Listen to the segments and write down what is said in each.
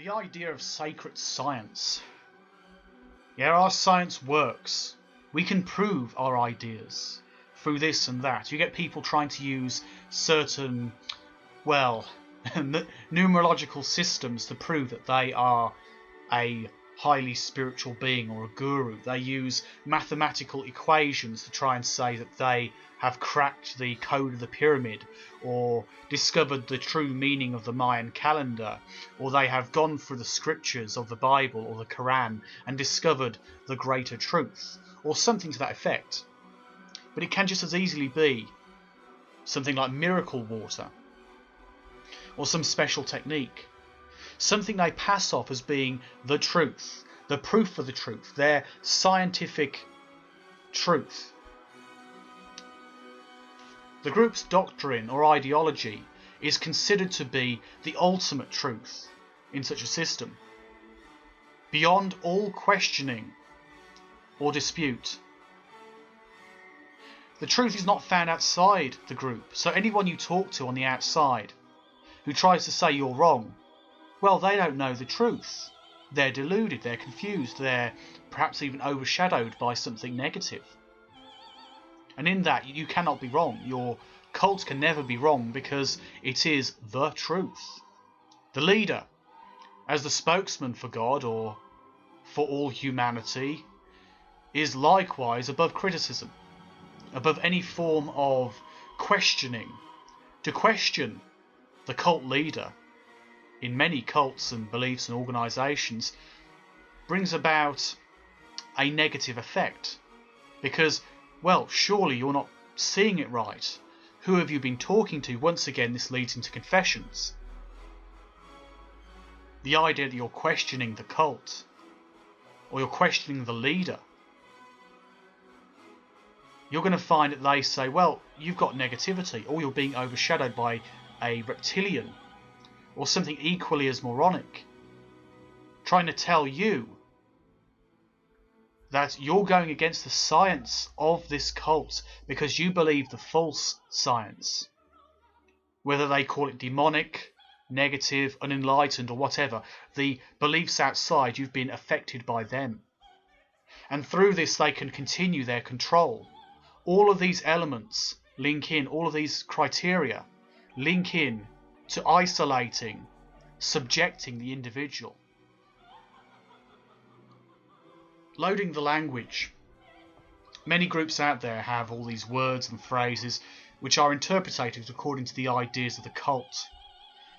The idea of sacred science. Yeah, our science works. We can prove our ideas through this and that. You get people trying to use certain, numerological systems to prove that they are a highly spiritual being or a guru. They use mathematical equations to try and say that they have cracked the code of the pyramid, or discovered the true meaning of the Mayan calendar, or they have gone through the scriptures of the Bible or the Quran and discovered the greater truth, or something to that effect. But it can just as easily be something like miracle water, or some special technique. Something they pass off as being the truth, the proof of the truth, their scientific truth. The group's doctrine or ideology is considered to be the ultimate truth in such a system, beyond all questioning or dispute. The truth is not found outside the group, so anyone you talk to on the outside who tries to say you're wrong, well, they don't know the truth. They're deluded, they're confused, they're perhaps even overshadowed by something negative. And in that, you cannot be wrong. Your cult can never be wrong because it is the truth. The leader, as the spokesman for God or for all humanity, is likewise above criticism, above any form of questioning. To question the cult leader in many cults and beliefs and organisations brings about a negative effect, because, well, surely you're not seeing it right. Who have you been talking to? Once again, this leads into confessions. The idea that you're questioning the cult, or you're questioning the leader, you're going to find that they say, well, you've got negativity, or you're being overshadowed by a reptilian, or something equally as moronic, trying to tell you that you're going against the science of this cult because you believe the false science. Whether they call it demonic, negative, unenlightened, or whatever, the beliefs outside, you've been affected by them. And through this they can continue their control. All of these elements link in, all of these criteria link in to isolating, subjecting the individual. Loading the language. Many groups out there have all these words and phrases which are interpreted according to the ideas of the cult.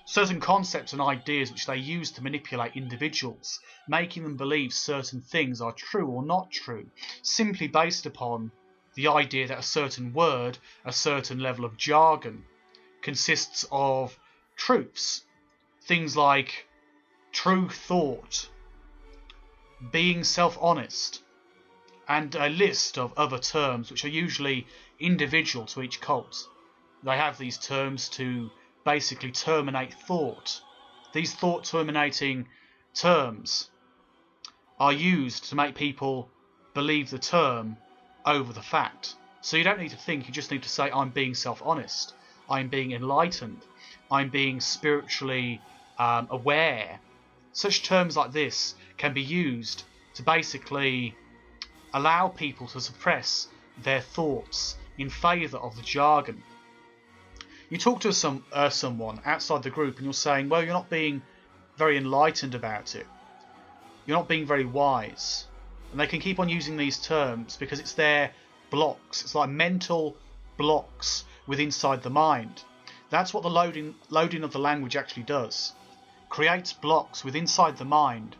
Certain concepts and ideas which they use to manipulate individuals, making them believe certain things are true or not true, simply based upon the idea that a certain word, a certain level of jargon, consists of truths. Things like true thought, being self-honest, and a list of other terms which are usually individual to each cult. They have these terms to basically terminate thought. These thought-terminating terms are used to make people believe the term over the fact. So you don't need to think, you just need to say, I'm being self-honest, I'm being enlightened, I'm being spiritually aware. Such terms like this can be used to basically allow people to suppress their thoughts in favour of the jargon. You talk to someone outside the group and you're saying, well, you're not being very enlightened about it. You're not being very wise. And they can keep on using these terms because it's their blocks. It's like mental blocks inside the mind. That's what the loading of the language actually does. Creates blocks inside the mind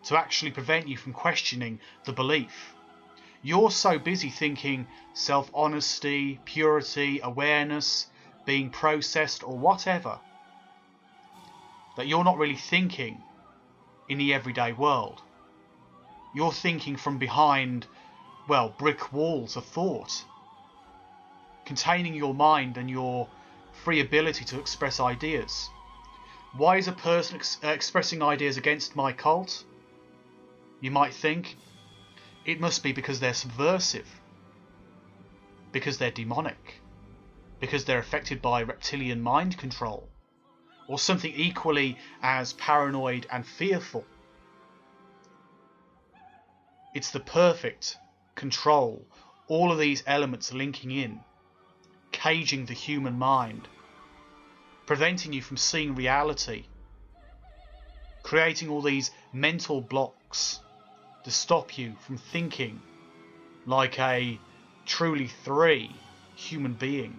to actually prevent you from questioning the belief. You're so busy thinking self-honesty, purity, awareness, being processed or whatever, that you're not really thinking in the everyday world. You're thinking from behind, brick walls of thought, containing your mind and your free ability to express ideas. Why is a person expressing ideas against my cult? You might think it must be because they're subversive, because they're demonic, because they're affected by reptilian mind control, or something equally as paranoid and fearful. It's the perfect control, all of these elements linking in, caging the human mind, preventing you from seeing reality, creating all these mental blocks to stop you from thinking like a truly free human being.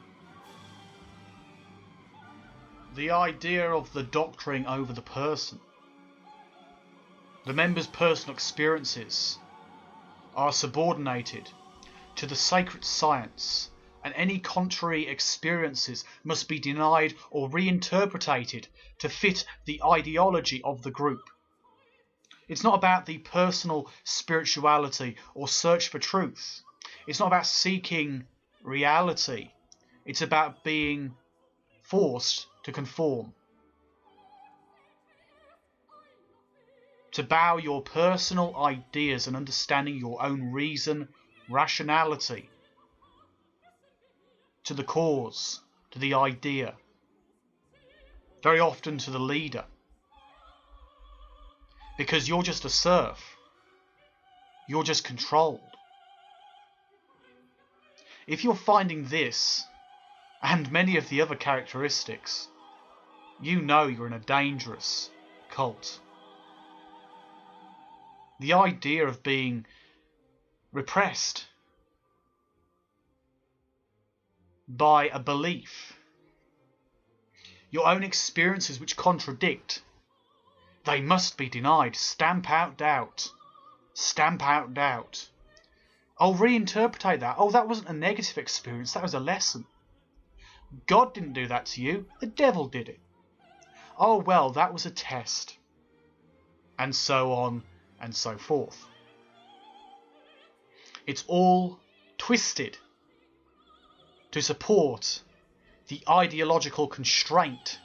The idea of the doctoring over the person. The member's personal experiences are subordinated to the sacred science, and any contrary experiences must be denied or reinterpreted to fit the ideology of the group. It's not about the personal spirituality or search for truth. It's not about seeking reality. It's about being forced to conform. To bow your personal ideas and understanding your own reason, rationality, to the cause, to the idea, very often to the leader. Because you're just a serf. You're just controlled. If you're finding this, and many of the other characteristics, you know you're in a dangerous cult. The idea of being repressed by a belief, your own experiences which contradict, they must be denied. Stamp out doubt. Stamp out doubt. Oh, reinterpret that. Oh, that wasn't a negative experience, that was a lesson. God didn't do that to you, the devil did it. Oh, well, that was a test. And so on and so forth. It's all twisted to support the ideological constraint,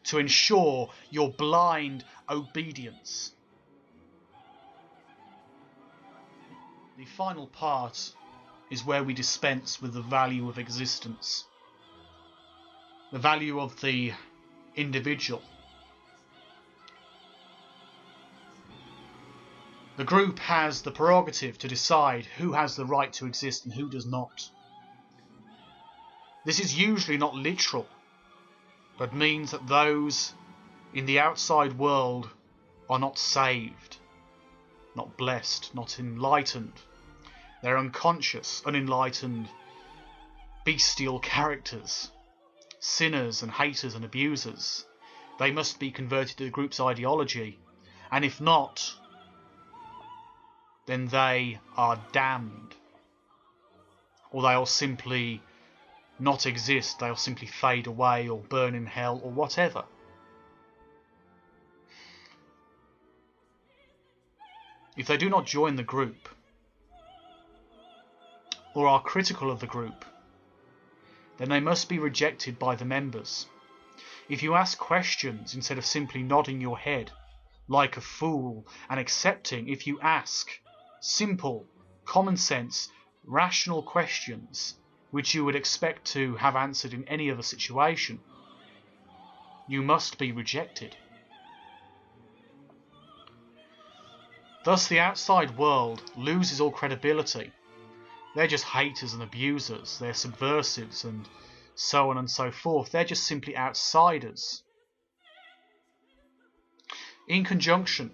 to ensure your blind obedience. The final part is where we dispense with the value of existence, the value of the individual. The group has the prerogative to decide who has the right to exist and who does not. This is usually not literal, but means that those in the outside world are not saved, not blessed, not enlightened. They're unconscious, unenlightened, bestial characters, sinners and haters and abusers. They must be converted to the group's ideology, and if not, then they are damned. Or they'll simply not exist, they'll simply fade away or burn in hell or whatever. If they do not join the group, or are critical of the group, then they must be rejected by the members. If you ask questions instead of simply nodding your head like a fool and accepting, if you ask simple, common sense, rational questions which you would expect to have answered in any other situation, you must be rejected. Thus the outside world loses all credibility. They're just haters and abusers, they're subversives and so on and so forth. They're just simply outsiders. In conjunction,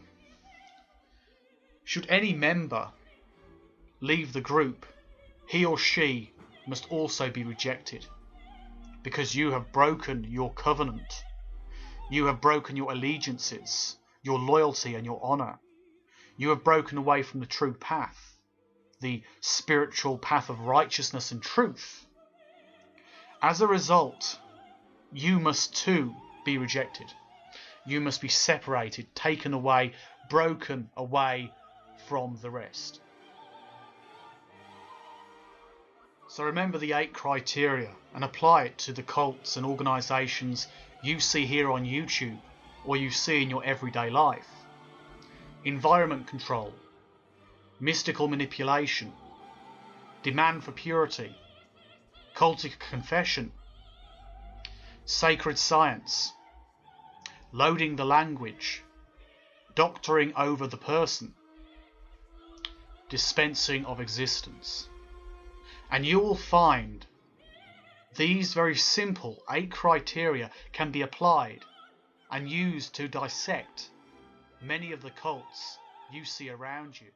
should any member leave the group, he or she must also be rejected, because you have broken your covenant. You have broken your allegiances, your loyalty and your honour. You have broken away from the true path, the spiritual path of righteousness and truth. As a result, you must too be rejected. You must be separated, taken away, broken away from the rest. So remember the 8 criteria and apply it to the cults and organisations you see here on YouTube or you see in your everyday life. Environment control, mystical manipulation, demand for purity, cultic confession, sacred science, loading the language, doctoring over the person, dispensing of existence. And you will find these very simple 8 criteria can be applied and used to dissect many of the cults you see around you.